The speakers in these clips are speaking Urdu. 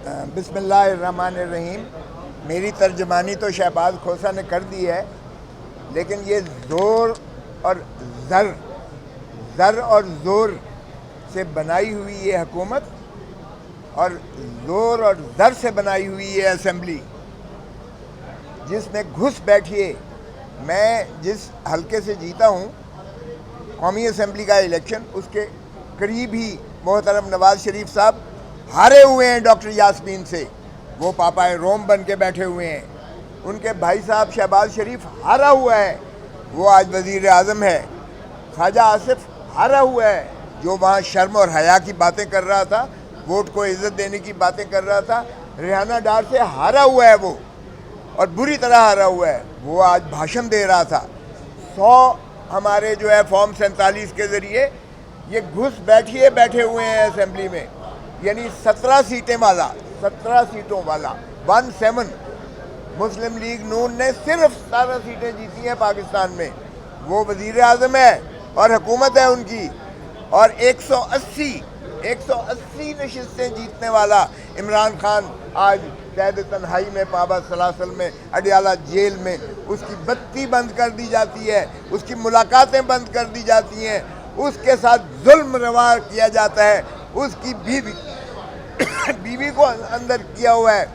بسم اللہ الرحمن الرحیم. میری ترجمانی تو شہباز کھوسہ نے کر دی ہے، لیکن یہ زور اور زر اور زور سے بنائی ہوئی یہ حکومت اور زور اور زر سے بنائی ہوئی یہ اسمبلی، جس میں گھس بیٹھیے. میں جس حلقے سے جیتا ہوں قومی اسمبلی کا الیکشن، اس کے قریب ہی محترم نواز شریف صاحب ہارے ہوئے ہیں ڈاکٹر یاسمین سے. وہ پاپائے روم بن کے بیٹھے ہوئے ہیں. ان کے بھائی صاحب شہباز شریف ہارا ہوا ہے، وہ آج وزیر اعظم ہے. خواجہ آصف ہارا ہوا ہے، جو وہاں شرم اور حیا کی باتیں کر رہا تھا، ووٹ کو عزت دینے کی باتیں کر رہا تھا. ریحانہ ڈار سے ہارا ہوا ہے وہ، اور بری طرح ہارا ہوا ہے. وہ آج بھاشن دے رہا تھا. 100 ہمارے جو ہے فارم 47 کے ذریعے یہ گھس بیٹھے ہوئے ہیں اسمبلی میں، یعنی 17 سیٹوں والا 17. مسلم لیگ نون نے صرف 17 سیٹیں جیتی ہیں پاکستان میں. وہ وزیر اعظم ہے اور حکومت ہے ان کی، اور 180 نشستیں جیتنے والا عمران خان آج قید تنہائی میں پابا سلاسل میں اڈیالہ جیل میں. اس کی بتی بند کر دی جاتی ہے، اس کی ملاقاتیں بند کر دی جاتی ہیں، اس کے ساتھ ظلم روا کیا جاتا ہے. اس کی بیوی کو اندر کیا ہوا ہے،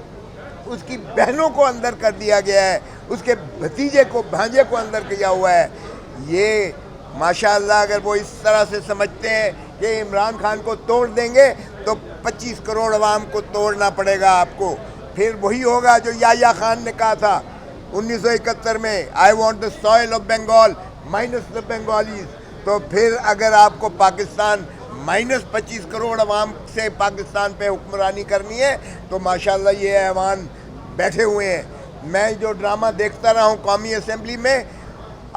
اس کی بہنوں کو اندر کر دیا گیا ہے، اس کے بھانجے کو اندر کیا ہوا ہے. یہ ماشاءاللہ اگر وہ اس طرح سے سمجھتے ہیں کہ عمران خان کو توڑ دیں گے تو 25 کروڑ عوام کو توڑنا پڑے گا آپ کو. پھر وہی ہوگا جو یحییٰ خان نے کہا تھا 1971 میں، I want the soil of Bengal minus the Bengalis. تو پھر اگر آپ کو پاکستان -25 کروڑ عوام سے پاکستان پہ حکمرانی کرنی ہے تو ماشاءاللہ یہ ایوان بیٹھے ہوئے ہیں. میں جو ڈرامہ دیکھتا رہا ہوں قومی اسمبلی میں،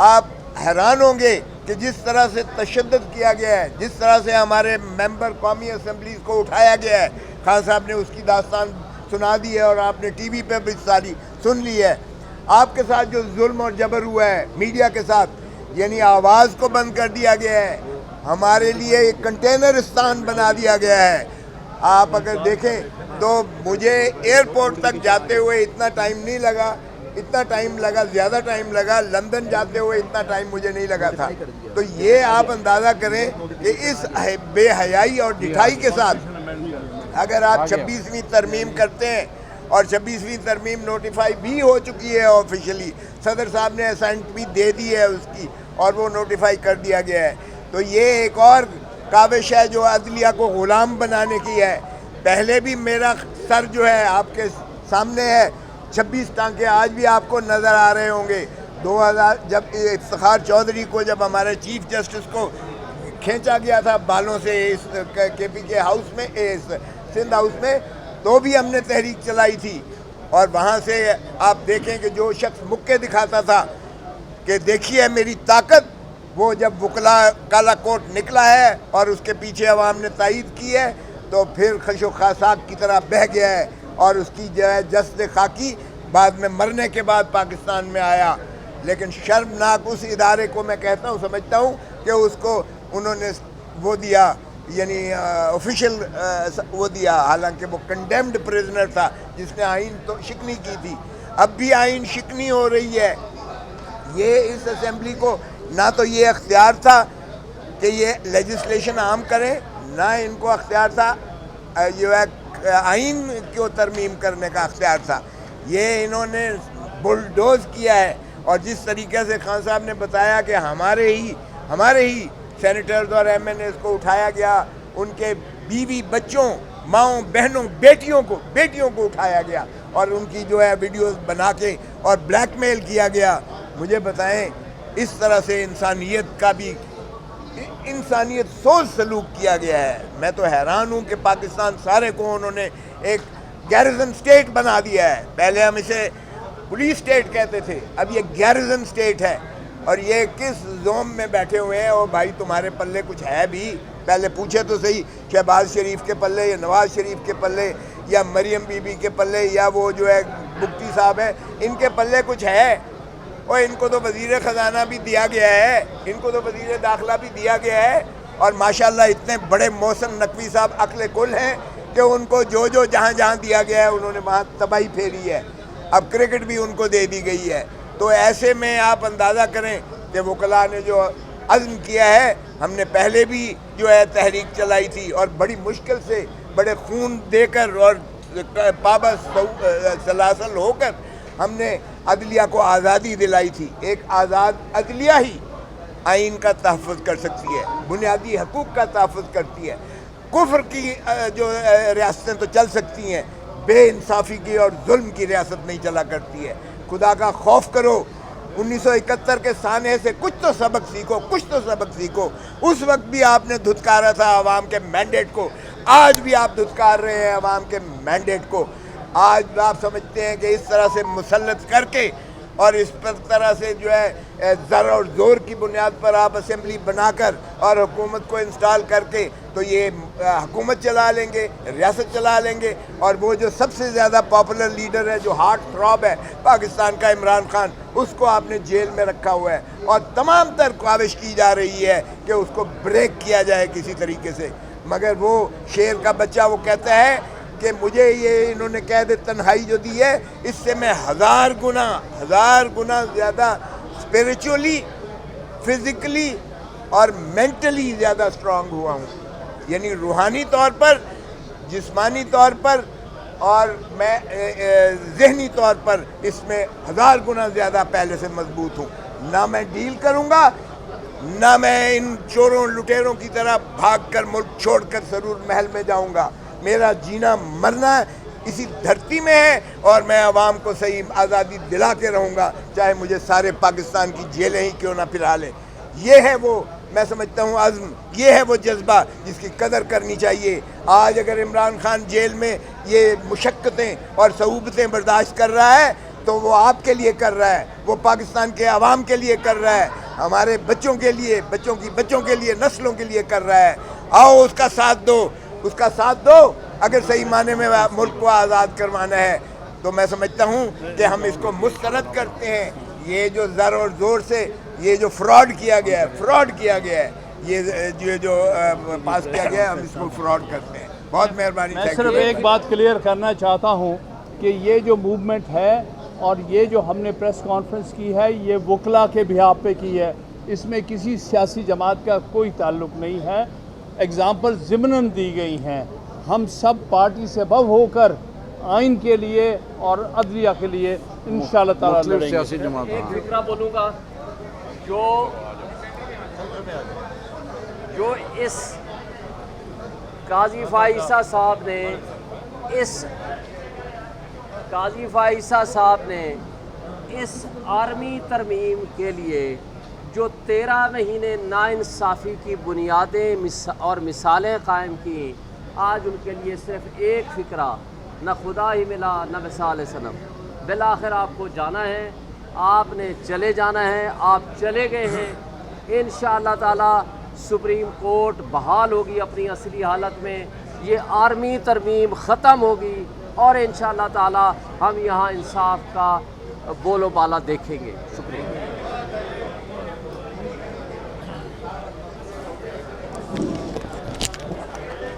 آپ حیران ہوں گے کہ جس طرح سے تشدد کیا گیا ہے، جس طرح سے ہمارے ممبر قومی اسمبلیز کو اٹھایا گیا ہے. خان صاحب نے اس کی داستان سنا دی ہے اور آپ نے ٹی وی پہ بھی ساری سن لی ہے. آپ کے ساتھ جو ظلم اور جبر ہوا ہے میڈیا کے ساتھ، یعنی آواز کو بند کر دیا گیا ہے، ہمارے لیے ایک کنٹینرستان بنا دیا گیا ہے. آپ اگر دیکھیں تو مجھے ایئرپورٹ تک جاتے ہوئے اتنا ٹائم نہیں لگا، زیادہ ٹائم لگا. لندن جاتے ہوئے اتنا ٹائم مجھے نہیں لگا تھا. تو یہ آپ اندازہ کریں کہ اس بے حیائی اور ڈٹھائی کے ساتھ اگر آپ 26ویں ترمیم کرتے ہیں، اور 26ویں ترمیم نوٹیفائی بھی ہو چکی ہے آفیشلی، صدر صاحب نے اسینٹ بھی دے دی ہے اس کی، اور وہ نوٹیفائی کر دیا گیا ہے. تو یہ ایک اور کاوش ہے جو عدلیہ کو غلام بنانے کی ہے. پہلے بھی میرا سر جو ہے آپ کے سامنے ہے، 26 ٹانکے آج بھی آپ کو نظر آ رہے ہوں گے. 2000 جب افتخار چودھری کو، جب ہمارے چیف جسٹس کو کھینچا گیا تھا بالوں سے اس کے پی کے ہاؤس میں، سندھ ہاؤس میں، تو بھی ہم نے تحریک چلائی تھی. اور وہاں سے آپ دیکھیں کہ جو شخص مکے دکھاتا تھا کہ دیکھیے میری طاقت، وہ جب وکلا کالا کوٹ نکلا ہے اور اس کے پیچھے عوام نے تائید کی ہے تو پھر خش و خاشاک کی طرح بہہ گیا ہے. اور اس کی جو ہے جسد خاکی بعد میں مرنے کے بعد پاکستان میں آیا. لیکن شرمناک اس ادارے کو میں کہتا ہوں، سمجھتا ہوں کہ اس کو انہوں نے وہ دیا، یعنی آفیشل وہ دیا، حالانکہ وہ کنڈیمڈ پریزنر تھا جس نے آئین تو شکنی کی تھی. اب بھی آئین شکنی ہو رہی ہے. یہ اس اسمبلی کو نہ تو یہ اختیار تھا کہ یہ لیجسلیشن عام کریں، نہ ان کو اختیار تھا جو ہے آئین کو ترمیم کرنے کا اختیار تھا. یہ انہوں نے بلڈوز کیا ہے. اور جس طریقے سے خان صاحب نے بتایا کہ ہمارے ہی سینیٹرز اور ایم این ایز کو اٹھایا گیا، ان کے بیوی بچوں، ماؤں بہنوں، بیٹیوں کو اٹھایا گیا اور ان کی جو ہے ویڈیوز بنا کے اور بلیک میل کیا گیا. مجھے بتائیں اس طرح سے انسانیت سوچ سلوک کیا گیا ہے. میں تو حیران ہوں کہ پاکستان سارے کو انہوں نے ایک گیریزن سٹیٹ بنا دیا ہے. پہلے ہم اسے پولیس سٹیٹ کہتے تھے، اب یہ گیریزن سٹیٹ ہے. اور یہ کس زوم میں بیٹھے ہوئے ہیں؟ اور بھائی تمہارے پلے کچھ ہے بھی؟ پہلے پوچھے تو صحیح، شہباز شریف کے پلے یا نواز شریف کے پلے یا مریم بی بی کے پلے یا وہ جو ہے بگٹی صاحب ہیں، ان کے پلے کچھ ہے؟ اور ان کو تو وزیر خزانہ بھی دیا گیا ہے، ان کو تو وزیر داخلہ بھی دیا گیا ہے. اور ماشاءاللہ اتنے بڑے محسن نقوی صاحب عقل کل ہیں کہ ان کو جو جہاں جہاں دیا گیا ہے انہوں نے وہاں تباہی پھیری ہے. اب کرکٹ بھی ان کو دے دی گئی ہے. تو ایسے میں آپ اندازہ کریں کہ وکلاء نے جو عزم کیا ہے. ہم نے پہلے بھی جو ہے تحریک چلائی تھی اور بڑی مشکل سے بڑے خون دے کر اور پابند سلاسل ہو کر ہم نے عدلیہ کو آزادی دلائی تھی. ایک آزاد عدلیہ ہی آئین کا تحفظ کر سکتی ہے, بنیادی حقوق کا تحفظ کرتی ہے. کفر کی جو ریاستیں تو چل سکتی ہیں, بے انصافی کی اور ظلم کی ریاست نہیں چلا کرتی ہے. خدا کا خوف کرو. 1971 کے سانحے سے کچھ تو سبق سیکھو. اس وقت بھی آپ نے دھتکارا تھا عوام کے مینڈیٹ کو, آج بھی آپ دھتکار رہے ہیں عوام کے مینڈیٹ کو. آج آپ سمجھتے ہیں کہ اس طرح سے مسلط کر کے اور اس طرح سے جو ہے زر اور زور کی بنیاد پر آپ اسمبلی بنا کر اور حکومت کو انسٹال کر کے تو یہ حکومت چلا لیں گے, ریاست چلا لیں گے. اور وہ جو سب سے زیادہ پاپولر لیڈر ہے, جو ہارٹ تھراب ہے پاکستان کا, عمران خان, اس کو آپ نے جیل میں رکھا ہوا ہے اور تمام تر کاوش کی جا رہی ہے کہ اس کو بریک کیا جائے کسی طریقے سے. مگر وہ شیر کا بچہ وہ کہتا ہے کہ مجھے یہ انہوں نے قید تنہائی جو دی ہے اس سے میں ہزار گنا زیادہ اسپریچولی, فزیکلی اور مینٹلی زیادہ اسٹرانگ ہوا ہوں. یعنی روحانی طور پر, جسمانی طور پر اور میں ذہنی طور پر اس میں ہزار گنا زیادہ پہلے سے مضبوط ہوں. نہ میں ڈیل کروں گا, نہ میں ان چوروں لٹیروں کی طرح بھاگ کر ملک چھوڑ کر سرور محل میں جاؤں گا. میرا جینا مرنا اسی دھرتی میں ہے اور میں عوام کو صحیح آزادی دلا کے رہوں گا, چاہے مجھے سارے پاکستان کی جیلیں ہی کیوں نہ پھرا لیں. یہ ہے وہ, میں سمجھتا ہوں, عزم. یہ ہے وہ جذبہ جس کی قدر کرنی چاہیے. آج اگر عمران خان جیل میں یہ مشقتیں اور صعوبتیں برداشت کر رہا ہے تو وہ آپ کے لیے کر رہا ہے, وہ پاکستان کے عوام کے لیے کر رہا ہے, ہمارے بچوں کے لیے, بچوں کے لیے, نسلوں کے لیے کر رہا ہے. آؤ اس کا ساتھ دو. اگر صحیح معنی میں ملک کو آزاد کروانا ہے تو میں سمجھتا ہوں کہ ہم اس کو مسترد کرتے ہیں. یہ جو زر اور زور سے یہ جو فراڈ کیا گیا ہے, یہ جو پاس کیا گیا ہے, ہم اس کو فراڈ کرتے ہیں. بہت مہربانی. میں صرف ایک بات کلیئر کرنا چاہتا ہوں کہ یہ جو موومنٹ ہے اور یہ جو ہم نے پریس کانفرنس کی ہے یہ وکلاء کے بہاف پہ کی ہے, اس میں کسی سیاسی جماعت کا کوئی تعلق نہیں ہے. ایگزامپل ضمناً دی گئی ہیں. ہم سب پارٹی سے بو ہو کر آئین کے لیے اور عدلیہ کے لیے انشاءاللہ تعالی لڑیں گے. ایک فکرہ بولوں گا, جو اس قاضی فائزہ صاحب نے اس آرمی ترمیم کے لیے جو 13 مہینے ناانصافی کی بنیادیں اور مثالیں قائم کی, آج ان کے لیے صرف ایک فکرہ, نہ خدا ہی ملا نہ مثال صنم. بالآخر آپ کو جانا ہے, آپ نے چلے جانا ہے, آپ چلے گئے ہیں. انشاءاللہ تعالی سپریم کورٹ بحال ہوگی اپنی اصلی حالت میں, یہ آرمی ترمیم ختم ہوگی اور انشاءاللہ تعالی ہم یہاں انصاف کا بول و بالا دیکھیں گے. شکریہ.